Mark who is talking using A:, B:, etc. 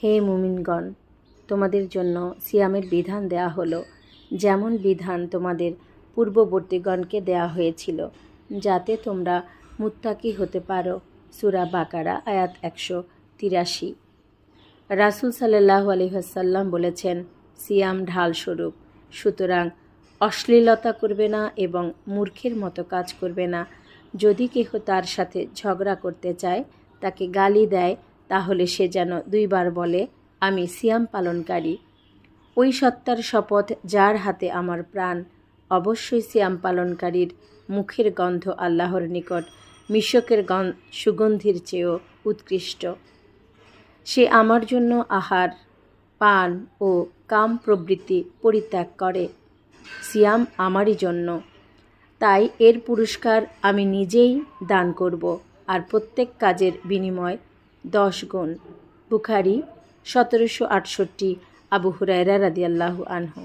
A: হে মুমিনগণ, তোমাদের জন্য সিয়ামের বিধান দেয়া হলো, যেমন বিধান তোমাদের পূর্ববর্তীগণকে দেয়া হয়েছিল, যাতে তোমরা মুত্তাকি হতে পারো। সূরা বাকারা আয়াত 183। রাসূল সাল্লাল্লাহু আলাইহি ওয়াসাল্লাম বলেছেন, সিয়াম ঢালস্বরূপ, সুতরাং অশ্লীলতা করবে না এবং মূর্খের মতো কাজ করবে না। যদি কেহ তার সাথে ঝগড়া করতে চায়, তাকে গালি দেয়, তাহলে সে যেন 2 বার বলে, আমি সিয়াম পালনকারী। ওই সত্তার শপথ যার হাতে আমার প্রাণ, অবশ্যই সিয়াম পালনকারীর মুখের গন্ধ আল্লাহর নিকট মিশকের সুগন্ধির চেয়েও উৎকৃষ্ট। সে আমার জন্য আহার, পান ও কাম প্রবৃত্তি পরিত্যাগ করে। সিয়াম আমারই জন্য, তাই এর পুরস্কার আমি নিজেই দান করব, আর প্রত্যেক কাজের বিনিময় 10 গুণ। বুখারী 1768। আবু হুরায়রা রাদিয়াল্লাহু আনহু।